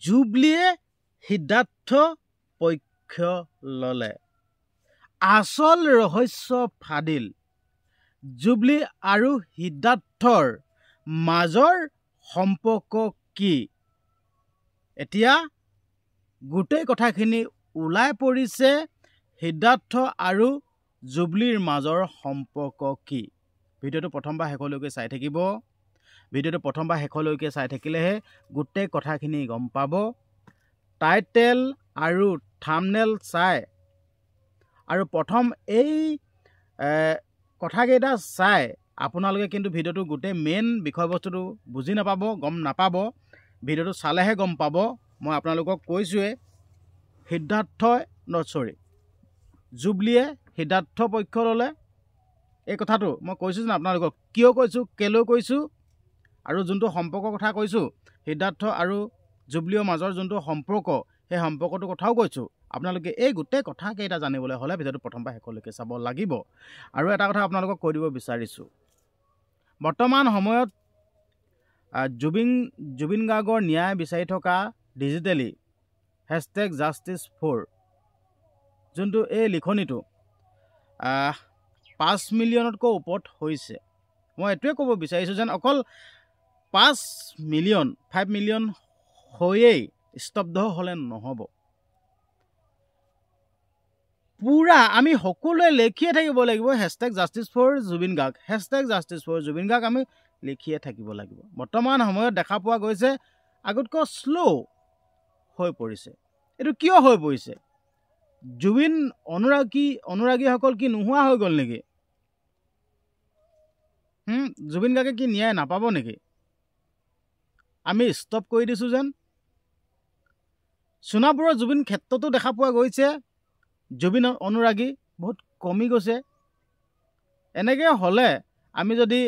জুবলিয়ে সিদ্ধাৰ্থ পক্ষ ললে আসল ৰহস্য ফাদিল জুবলি আৰু সিদ্ধাৰ্থৰ মাজৰ সম্পৰ্ক কি এতিয়া গোটেই কথাখিনি ওলাই পৰিছে সিদ্ধাৰ্থ আৰু জুবলিৰ মাজৰ সম্পৰ্ক কি ভিডিঅ'টো প্ৰথমবাৰ শেষলৈকে চাই থাকিব ভিডিঅ'টো প্ৰথমবাৰ শেষলৈকে চাই থাকিলেহে গোটেই কথাখিনি গম পাব টাইটেল আৰু থাম্বনেল চাই আৰু প্ৰথম এই কথাকেইটা চাই আপোনালোকে কিন্তু ভিডিঅ'টো গোটেই মেইন বিষয়বস্তুটো বুজি নাপাব গম নাপাব ভিডিঅ'টো চালেহে গম পাব মই আপোনালোকক কৈছোৱে জুবলিয়ে সিদ্ধাৰ্থ পক্ষ ললে এই কথাটো মই কৈছোঁ না আপোনালোকক কিয় কৈছোঁ কেলৈ কৈছোঁ আৰু যোনটো সম্পৰ্কৰ কথা কৈছোঁ সিদ্ধাৰ্থ আৰু জুবলিৰ মাজৰ যোনটো সম্পৰ্ক সেই সম্পৰ্কটোৰ কথাও কৈছোঁ আপোনালোকে এই গোটেই কথাকেইটা জানিবলৈ হ'লে ভিডিঅ'টো প্ৰথমবাৰ শেষলৈকে চাব লাগিব আৰু এটা কথা আপোনালোকক কৈ দিব বিচাৰিছোঁ বৰ্তমান সময়ত জুবিন গাৰ্গৰ ন্যায় বিচাৰি থকা ডিজিটেলি #Justice4 যোনটো এই লিখনিটো 5 মিলিয়নতকৈ ওপৰত হৈছে মই এইটোৱে ক'ব বিচাৰিছোঁ যেন অকল 5 মিলিয়ন হৈয়েই স্তব্ধ হ'লে নহ'ব পুৰা আমি সকলোৱে লিখিয়ে থাকিব লাগিব #Justice4 জুবিন গাৰ্গ #Justice4 জুবিন গাৰ্গ আমি লিখিয়ে থাকিব লাগিব বৰ্তমান সময়ত দেখা পোৱা গৈছে আগতকৈ শ্লো হৈ পৰিছে এইটো কিয় হৈ পৰিছে জুবিন অনুৰাগীসকল কি নোহোৱা হৈ গ'ল নেকি জুবিন গাৰ্গে কি ন্যায় নাপাব নেকি আমি ষ্টপ কৰি দিছোঁ যেন সোণাপুৰৰ জুবিন ক্ষেত্ৰতো দেখা পোৱা গৈছে জুবিন অনুৰাগী বহুত কমি গৈছে এনেকৈ হ'লে আমি যদি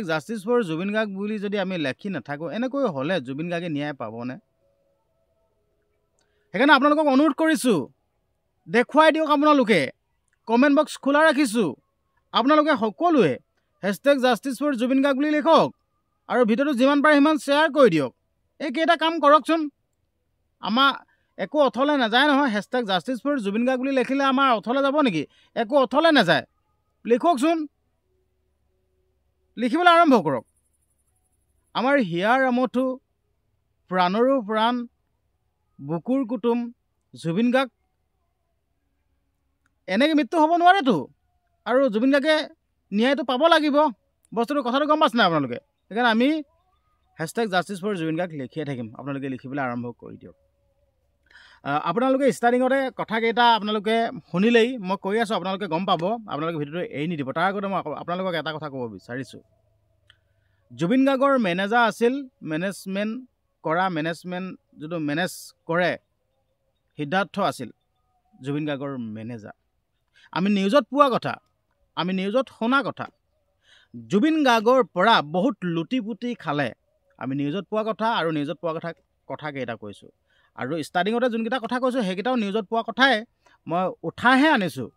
#Justice4 জুবিন গাৰ্গ বুলি যদি আমি লেখি নাথাকোঁ এনেকৈ হ'লে জুবিন গাৰ্গে ন্যায় পাবনে সেইকাৰণে আপোনালোকক অনুৰোধ কৰিছোঁ দেখুৱাই দিয়ক আপোনালোকে কমেণ্ট বক্স খোলা ৰাখিছোঁ আপোনালোকে সকলোৱে #Justice4 জুবিন গাৰ্গ বুলি লিখক আৰু ভিডিঅ'টো যিমান পাৰে সিমান শ্বেয়াৰ কৰি দিয়ক এইকেইটা কাম কৰকচোন আমাৰ একো অথলে নাযায় নহয় #Justice4 জুবিন গাৰ্গ বুলি লিখিলে আমাৰ অথলে যাব নেকি একো অথলে নাযায় লিখকচোন লিখিবলৈ আৰম্ভ কৰক আমাৰ হিয়াৰ আমঠু প্ৰাণৰো প্ৰাণ বুকুৰ কুটুম জুবিন গাৰ্গ এনেকৈ মৃত্যু হ'ব নোৱাৰেতো আৰু জুবিন গাৰ্গে ন্যায়টো পাব লাগিব বস্তুটো কথাটো গম পাইছে নাই আপোনালোকে সেইকাৰণে আমি #Justice4 জুবিন গাৰ্গ লিখিয়ে থাকিম আপোনালোকে লিখিবলৈ আৰম্ভ কৰি দিয়ক আপোনালোকে ষ্টাৰ্টিঙতে কথাকেইটা আপোনালোকে শুনিলেই মই কৈ আছোঁ আপোনালোকে গম পাব আপোনালোকে ভিডিঅ'টো এৰি নিদিব তাৰ আগতে মই আপোনালোকক এটা কথা ক'ব বিচাৰিছোঁ জুবিন গাৰ্গৰ মেনেজাৰ আছিল মেনেজমেণ্ট যিটো মেনেজ কৰে সিদ্ধাৰ্থ আছিল জুবিন গাৰ্গৰ মেনেজাৰ আমি নিউজত পোৱা কথা আমি নিউজত শুনা কথা জুবিন গাৰ্গৰ পৰা বহুত লুটি পুটি খালে আমি নিউজত পোৱা কথা আৰু নিউজত পোৱা কথাকেইটা কৈছোঁ আৰু ষ্টাৰ্টিঙতে যোনকেইটা কথা কৈছোঁ সেইকেইটাও নিউজত পোৱা কথাই মই উঠাইহে আনিছোঁ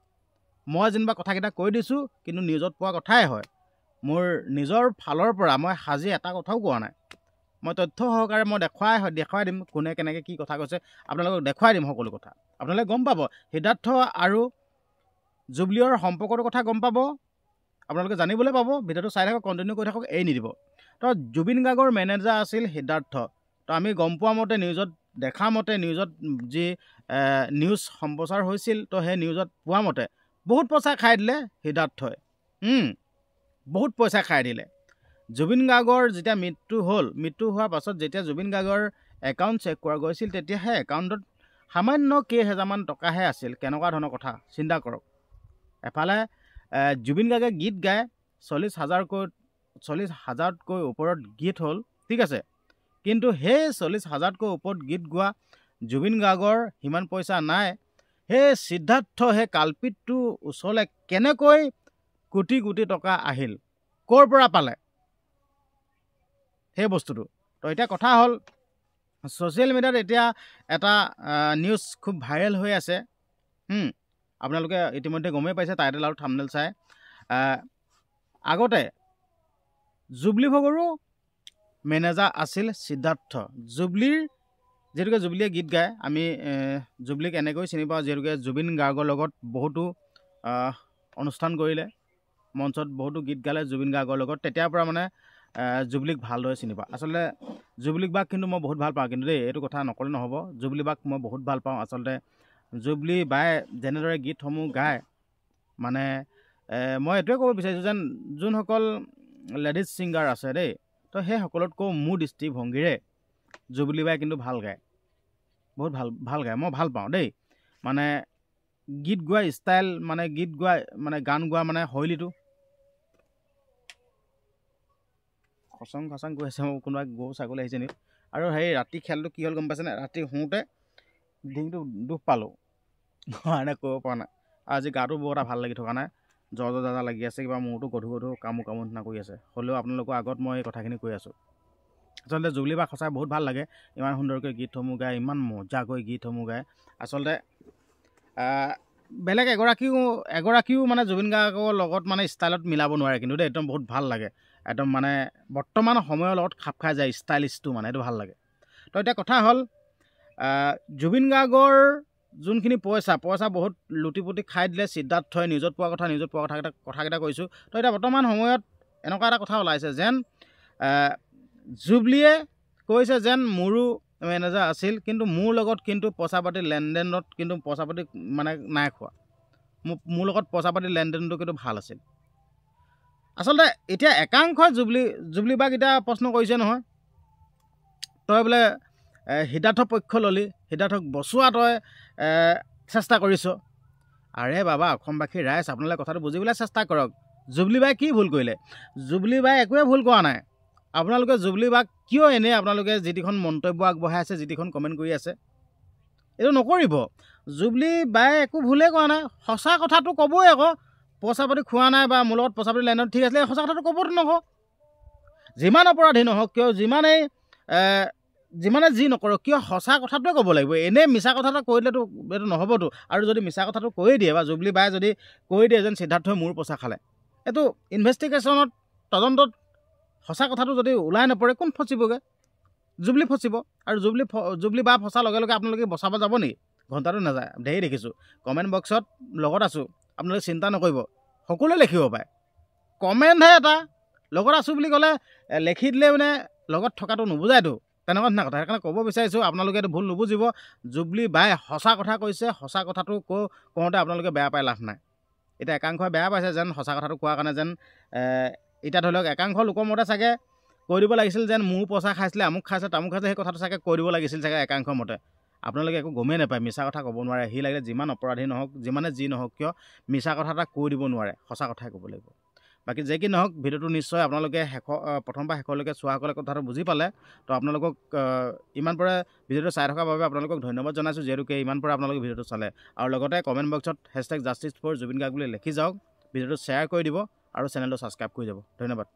মই যেনিবা কথাকেইটা কৈ দিছোঁ কিন্তু নিউজত পোৱা কথাই হয় মোৰ নিজৰ ফালৰ পৰা মই সাজি এটা কথাও কোৱা নাই মই তথ্য সহকাৰে মই দেখুৱাই দিম কোনে কেনেকৈ কি কথা কৈছে আপোনালোকক দেখুৱাই দিম সকলো কথা আপোনালোকে গম পাব সিদ্ধাৰ্থ আৰু জুবলিৰ সম্পৰ্কৰ কথা গম পাব আপোনালোকে জানিবলৈ পাব ভিডিঅ'টো চাই থাকক কণ্টিনিউ কৰি থাকক এৰি নিদিব তো জুবিন গাৰ্গৰ মেনেজাৰ আছিল সিদ্ধাৰ্থ তো আমি গম পোৱা মতে নিউজত দেখা মতে নিউজত যি নিউজ সম্প্ৰচাৰ হৈছিল তো সেই নিউজত পোৱা মতে বহুত পইচা খাই দিলে সিদ্ধাৰ্থই বহুত পইচা খাই দিলে জুবিন গাৰ্গৰ যেতিয়া মৃত্যু হোৱাৰ পাছত যেতিয়া জুবিন গাৰ্গৰ একাউণ্ট চেক কৰা গৈছিল তেতিয়া সেই একাউণ্টত সামান্য কেইহেজাৰমান টকাহে আছিল কেনেকুৱা ধৰণৰ কথা চিন্তা কৰক এফালে জুবিন গাৰ্গে গীত গায় 40,000তকৈ ওপৰত গীত হ'ল ঠিক আছে কিন্তু সেই 40,000তকৈ ওপৰত গীত গোৱা জুবিন গাৰ্গৰ সিমান পইচা নাই সেই সিদ্ধাৰ্থ সেই কালপিতটো ওচৰলৈ কেনেকৈ কোটি কোটি টকা আহিল ক'ৰ পৰা পালে সেই বস্তুটো তো এতিয়া কথা হ'ল ছ'চিয়েল মিডিয়াত এতিয়া এটা নিউজ খুব ভাইৰেল হৈ আছে আপোনালোকে ইতিমধ্যে গমেই পাইছে টাইটেল আৰু থাম্বনেল চাই আগতে জুবলি ভগৰো মেনেজাৰ আছিল সিদ্ধাৰ্থ জুবলিৰ যিহেতুকে জুবলিয়ে গীত গায় আমি জুবলিক এনেকৈ চিনি পাওঁ যিহেতুকে জুবিন গাৰ্গৰ লগত বহুতো অনুষ্ঠান কৰিলে মঞ্চত বহুতো গীত গালে জুবিন গাৰ্গৰ লগত তেতিয়াৰ পৰা মানে জুবলিক ভালদৰে চিনি পাওঁ আচলতে জুবলিক বাক কিন্তু মই বহুত ভাল পাওঁ কিন্তু দেই এইটো কথা নকলে নহ'ব জুবলি বাক মই বহুত ভাল পাওঁ আচলতে জুবলি বাই যেনেদৰে গীতসমূহ গায় মানে মই এইটোৱে ক'ব বিচাৰিছোঁ যেন যোনসকল লেডিজ ছিংগাৰ আছে দেই তো সেই সকলোতকৈ মোৰ দৃষ্টিভংগীৰে জুবলি বাই কিন্তু ভাল গায় বহুত ভাল গায় মই ভাল পাওঁ দেই মানে গীত গোৱা ষ্টাইল মানে গীত গোৱা মানে গান গোৱা মানে শৈলীটো খচং খচং গৈ আছে মোৰ কোনোবা গৰু ছাগলী আহিছে নেকি আৰু সেই ৰাতি খেলটো কি হ'ল গম পাইছেনে ৰাতি শুওঁতে ডিঙিটো দুখ পালোঁ কাৰণে ক'ব পৰা নাই আজি গাটো বৰ এটা ভাল লাগি থকা নাই জ্বৰ জ্বৰ লাগি আছে কিবা মূৰটো গধুৰ গধুৰ কামো নিচিনা কৰি আছে হ'লেও আপোনালোকৰ আগত মই এই কথাখিনি কৈ আছোঁ আচলতে জুবলি বাক সঁচাই বহুত ভাল লাগে ইমান সুন্দৰকৈ গীতসমূহ গায় ইমান মজাকৈ গীতসমূহ গায় আচলতে বেলেগ এগৰাকীও মানে জুবিন গাৰ্গৰ লগত মানে ষ্টাইলত মিলাব নোৱাৰে কিন্তু দেই একদম বহুত ভাল লাগে একদম মানে বৰ্তমান সময়ৰ লগত খাপ খাই যায় ষ্টাইলিছটো মানে এইটো ভাল লাগে তো এতিয়া কথা হ'ল জুবিন গাৰ্গৰ যোনখিনি পইচা বহুত লুটিপুটি খাই দিলে সিদ্ধাৰ্থই নিউজত পোৱা কথাকেইটা কৈছোঁ তো এতিয়া বৰ্তমান সময়ত এনেকুৱা এটা কথা ওলাইছে যেন জুবলিয়ে কৈছে যেন মোৰো মেনেজাৰ আছিল কিন্তু মোৰ লগত কিন্তু পইচা পাতি লেনদেনত কিন্তু পইচা পাতি মানে নাই খোৱা মোৰ লগত পইচা পাতি লেনদেনটো কিন্তু ভাল আছিল আচলতে এতিয়া একাংশই জুবলি বাক এতিয়া প্ৰশ্ন কৰিছে নহয় তই বোলে সিদ্ধাৰ্থ পক্ষ ল'লি সিদ্ধাৰ্থক বচোৱা তই চেষ্টা কৰিছ আৰে বাবা অসমবাসীৰ ৰাইজ আপোনালোকে কথাটো বুজিবলৈ চেষ্টা কৰক জুবলি বাই কি ভুল কৰিলে জুবলি বাই একোৱে ভুল কৰা নাই আপোনালোকে জুবলি বাক কিয় এনেই আপোনালোকে যিটিখন মন্তব্য আগবঢ়াই আছে যিটিখন কমেণ্ট কৰি আছে এইটো নকৰিব জুবলি বাই একো ভুলেই কৰা নাই সঁচা কথাটো ক'বই আকৌ পইচা পাতি খোৱা নাই বা মোৰ লগত পইচা পাতি লেনদেন ঠিক আছিলে সঁচা কথাটো ক'বতো নকওঁ যিমান অপৰাধী নহওক কিয় যিমানে যি নকৰক কিয় সঁচা কথাটোৱে ক'ব লাগিব এনেই মিছা কথাটো কৈ দিলেতো এইটো নহ'বতো আৰু যদি মিছা কথাটো কৈ দিয়ে বা জুবলি বাই যদি কৈ দিয়ে যেন সিদ্ধাৰ্থই মোৰ পইচা খালে এইটো ইনভেষ্টিগেশ্যনত তদন্তত সঁচা কথাটো যদি ওলাই নপৰে কোন ফচিবগৈ জুবলি ফচিব আৰু জুবলি বা ফচাৰ লগে লগে আপোনালোকে বচাব যাব নেকি ঘণ্টাটো নাযায় ধেৰ দেখিছোঁ কমেণ্ট বক্সত লগত আছোঁ আপোনালোকে চিন্তা নকৰিব সকলোৱে লিখিব পাৰে কমেণ্টহে এটা লগত আছোঁ বুলি ক'লে লিখি দিলে মানে লগত থকাটো নুবুজায়তো তেনেকুৱা ধৰণৰ কথা সেইকাৰণে ক'ব বিচাৰিছোঁ আপোনালোকে এইটো ভুল নুবুজিব জুবলি বাই সঁচা কথা কৈছে সঁচা কথাটো কওঁতে আপোনালোকে বেয়া পাই লাভ নাই এতিয়া একাংশই বেয়া পাইছে যেন সঁচা কথাটো কোৱাৰ কাৰণে যেন এতিয়া ধৰি লওক একাংশ লোকৰ মতে চাগে কৈ দিব লাগিছিল যেন মোৰ পইচা খাইছিলে আমুক খাইছে তামুক খাইছে সেই কথাটো চাগে কৈ দিব লাগিছিল চাগে একাংশৰ মতে আপোনালোকে একো গমেই নাপায় মিছা কথা ক'ব নোৱাৰে সি লাগিলে যিমান অপৰাধী নহওক যিমানে যি নহওক কিয় মিছা কথা এটা কৈ দিব নোৱাৰে সঁচা কথাই ক'ব লাগিব বাকী যে কি নহওক ভিডিঅ'টো নিশ্চয় আপোনালোকে প্ৰথম পৰা শেষলৈকে চোৱাসকলে কথাটো বুজি পালে তো আপোনালোকক ইমান পৰা ভিডিঅ'টো চাই থকাৰ বাবে আপোনালোকক ধন্যবাদ জনাইছোঁ যিহেতুকে ইমান পৰা আপোনালোকে ভিডিঅ'টো চালে আৰু লগতে কমেণ্ট বক্সত #জাষ্টিছ ফৰ জুবিন গাৰ্গ বুলি লিখি যাওক ভিডিঅ'টো শ্বেয়াৰ কৰি দিব আৰু চেনেলটো ছাবস্ক্ৰাইব কৰি যাব ধন্যবাদ